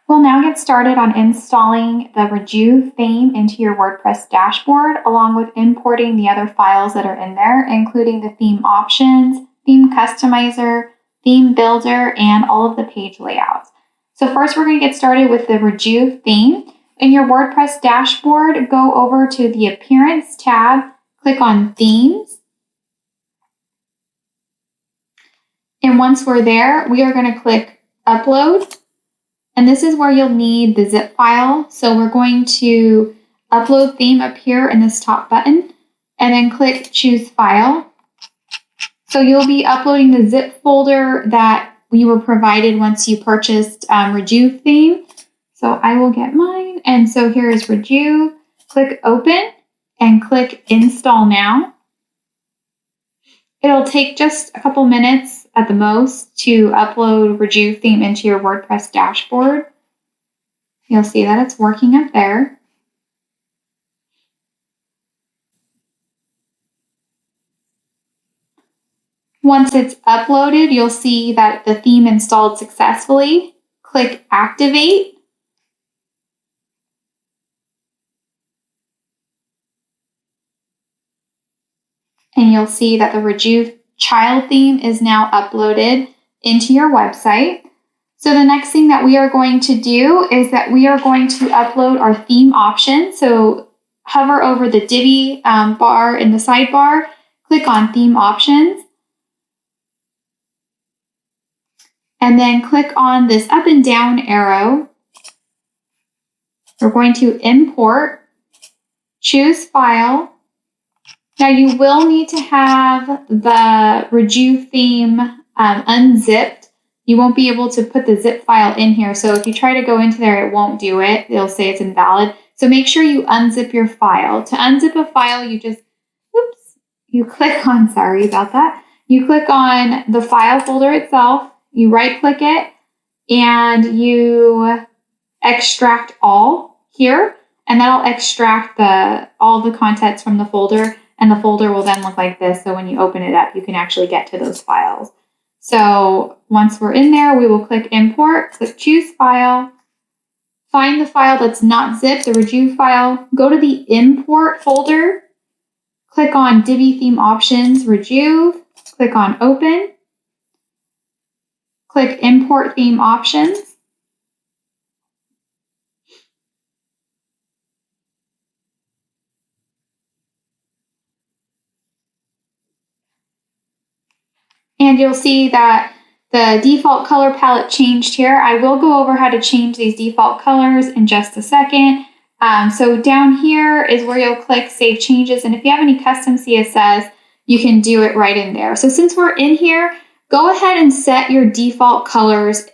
We'll now get started on installing the Rejuve theme into your WordPress dashboard, along with importing the other files that are in there, including the theme options, theme customizer, theme builder, and all of the page layouts. So first we're going to get started with the Rejuve theme. In your WordPress dashboard, go over to the Appearance tab, click on Themes. And once we're there, we are going to click Upload. And this is where you'll need the zip file. So we're going to upload theme up here in this top button and then click choose file. So you'll be uploading the zip folder that you were provided once you purchased Rejuve theme. So I will get mine. And so here is Rejuve. Click open and click install now. It'll take just a couple minutes at the most to upload Rejuve theme into your WordPress dashboard. You'll see that it's working up there. Once it's uploaded, you'll see that the theme installed successfully. Click Activate. And you'll see that the Rejuve child theme is now uploaded into your website. So the next thing that we are going to do is that we are going to upload our theme options. So hover over the Divi bar in the sidebar, click on Theme Options, and then click on this up and down arrow. We're going to import, choose File. Now you will need to have the Rejuve theme unzipped. You won't be able to put the zip file in here. So if you try to go into there, it won't do it. It'll say it's invalid. So make sure you unzip your file. To unzip a file, you just, you click on, sorry about that. You click on the file folder itself, you right click it, and you extract all here, and that'll extract all the contents from the folder. And the folder will then look like this. So when you open it up, you can actually get to those files. So once we're in there, we will click Import, click Choose File, find the file that's not zipped, the Rejuve file, go to the Import folder, click on Divi Theme Options, Rejuve, click on Open, click Import Theme Options, and you'll see that the default color palette changed here. I will go over how to change these default colors in just a second. So down here is where you'll click Save Changes. And if you have any custom CSS, you can do it right in there. So since we're in here, go ahead and set your default colors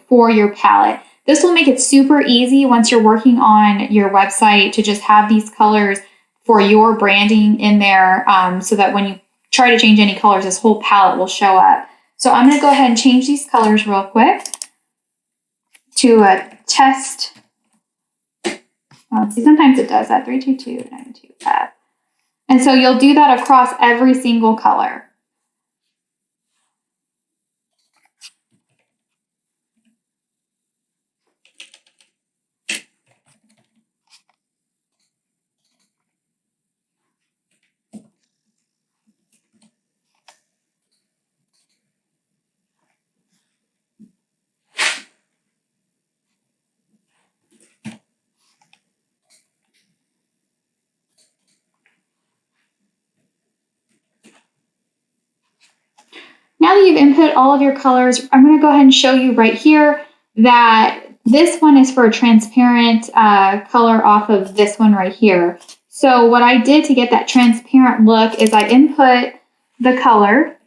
for your palette. This will make it super easy once you're working on your website to just have these colors for your branding in there so that when you try to change any colors, this whole palette will show up. So I'm going to go ahead and change these colors real quick to a test. Let's see, sometimes it does that, 32292F. And so you'll do that across every single color. Now that you've input all of your colors, I'm going to go ahead and show you right here that this one is for a transparent color off of this one right here. So what I did to get that transparent look is I input the color.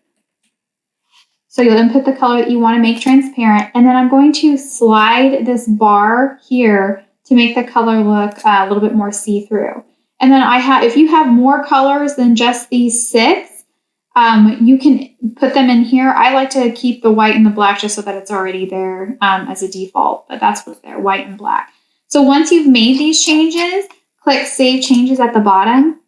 So you'll input the color that you want to make transparent, and then I'm going to slide this bar here to make the color look a little bit more see-through. And then if you have more colors than just these 6, you can put them in here. I like to keep the white and the black just so that it's already there as a default, but that's what's there, white and black. So once you've made these changes, click Save Changes at the bottom.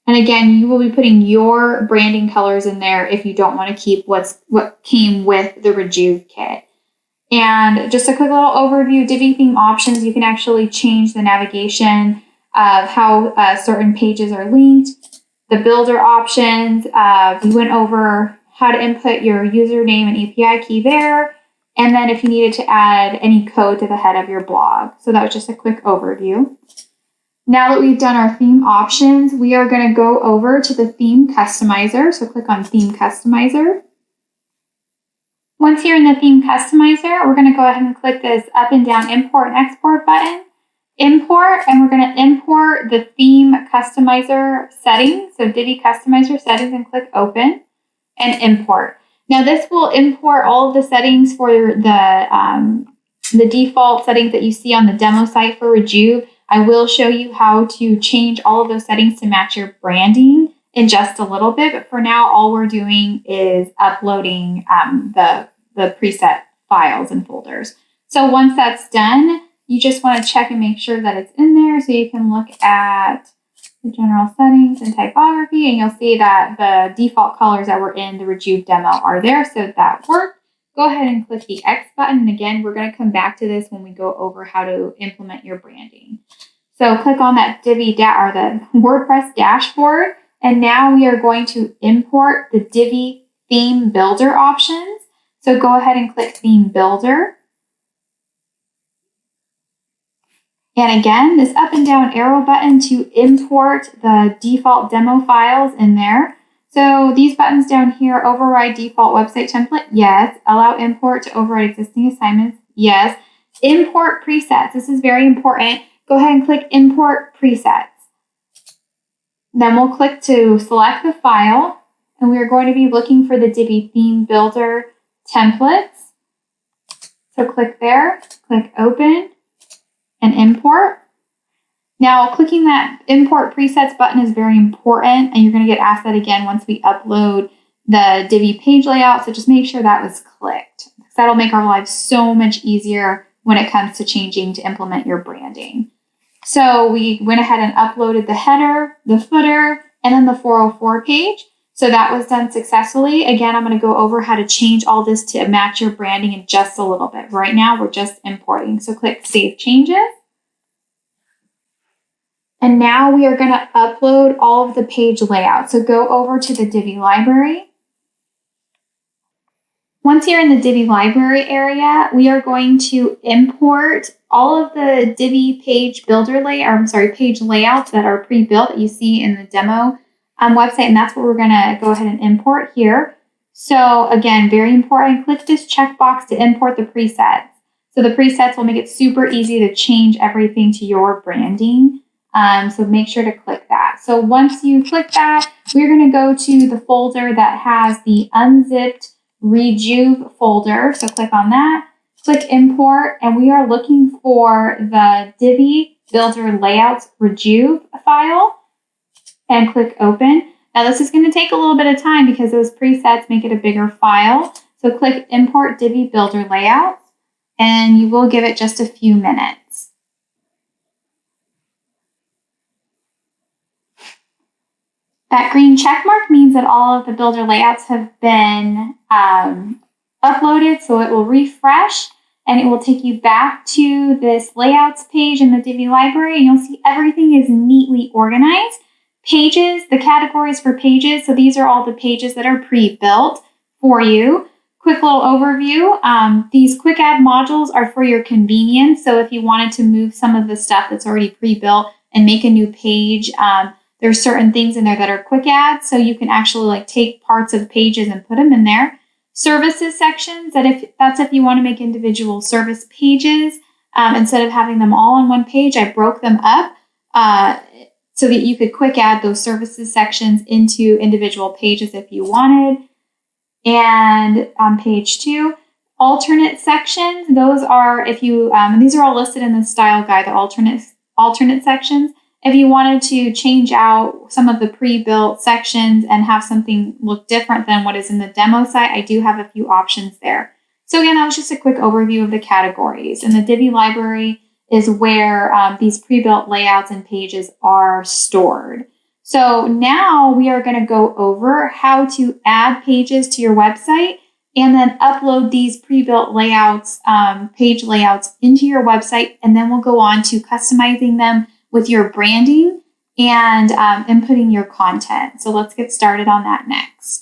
And again, you will be putting your branding colors in there if you don't want to keep what came with the Rejuve kit. And just a quick little overview, Divi theme options, you can actually change the navigation of how certain pages are linked. The builder options, we went over how to input your username and API key there. And then if you needed to add any code to the head of your blog. So that was just a quick overview. Now that we've done our theme options, we are going to go over to the theme customizer. So click on theme customizer. Once you're in the theme customizer, we're going to go ahead and click this up and down import and export button. Import, and we're going to import the theme customizer settings. So Divi customizer settings, and click open and import. Now this will import all of the settings for the default settings that you see on the demo site for Rejuve. I will show you how to change all of those settings to match your branding in just a little bit. But for now, all we're doing is uploading the preset files and folders. So once that's done, you just want to check and make sure that it's in there. So you can look at the general settings and typography, and you'll see that the default colors that were in the Rejuve demo are there. So that worked. Go ahead and click the X button. And again, we're going to come back to this when we go over how to implement your branding. So click on that Divi or the WordPress dashboard. And now we are going to import the Divi theme builder options. So go ahead and click theme builder. And again, this up and down arrow button to import the default demo files in there. So these buttons down here, override default website template, yes. Allow import to override existing assignments, yes. Import presets, this is very important. Go ahead and click import presets. Then we'll click to select the file, and we are going to be looking for the Divi theme builder templates. So click there, click open, and import. Now, clicking that import presets button is very important, and you're going to get asked that again once we upload the Divi page layout. So just make sure that was clicked, because that'll make our lives so much easier when it comes to changing to implement your branding. So we went ahead and uploaded the header, the footer, and then the 404 page. So that was done successfully. Again, I'm going to go over how to change all this to match your branding in just a little bit. Right now, we're just importing. So click Save Changes. And now we are going to upload all of the page layout. So go over to the Divi library. Once you're in the Divi library area, we are going to import all of the Divi page page layouts that are pre-built that you see in the demo website, and that's what we're going to go ahead and import here. So again, very important, click this checkbox to import the presets. So the presets will make it super easy to change everything to your branding. So make sure to click that. So once you click that, we're going to go to the folder that has the unzipped Rejuve folder. So click on that, click import, and we are looking for the Divi builder layouts Rejuve file, and click open. Now this is going to take a little bit of time because those presets make it a bigger file. So click import Divi builder layouts, and you will give it just a few minutes. That green check mark means that all of the builder layouts have been uploaded, so it will refresh and it will take you back to this layouts page in the Divi library, and you'll see everything is neatly organized. Pages, the categories for pages, so these are all the pages that are pre-built for you. Quick little overview, these quick add modules are for your convenience, so if you wanted to move some of the stuff that's already pre-built and make a new page, there's certain things in there that are quick adds, so you can actually take parts of pages and put them in there. Services sections, that's if you want to make individual service pages, instead of having them all on one page, I broke them up so that you could quick add those services sections into individual pages if you wanted. And on page 2, alternate sections, those are if you, and these are all listed in the style guide, the alternate sections. If you wanted to change out some of the pre-built sections and have something look different than what is in the demo site, I do have a few options there. So again, that was just a quick overview of the categories. And the Divi library is where these pre-built layouts and pages are stored. So now we are going to go over how to add pages to your website and then upload these pre-built layouts, page layouts into your website. And then we'll go on to customizing them with your branding and inputting your content. So let's get started on that next.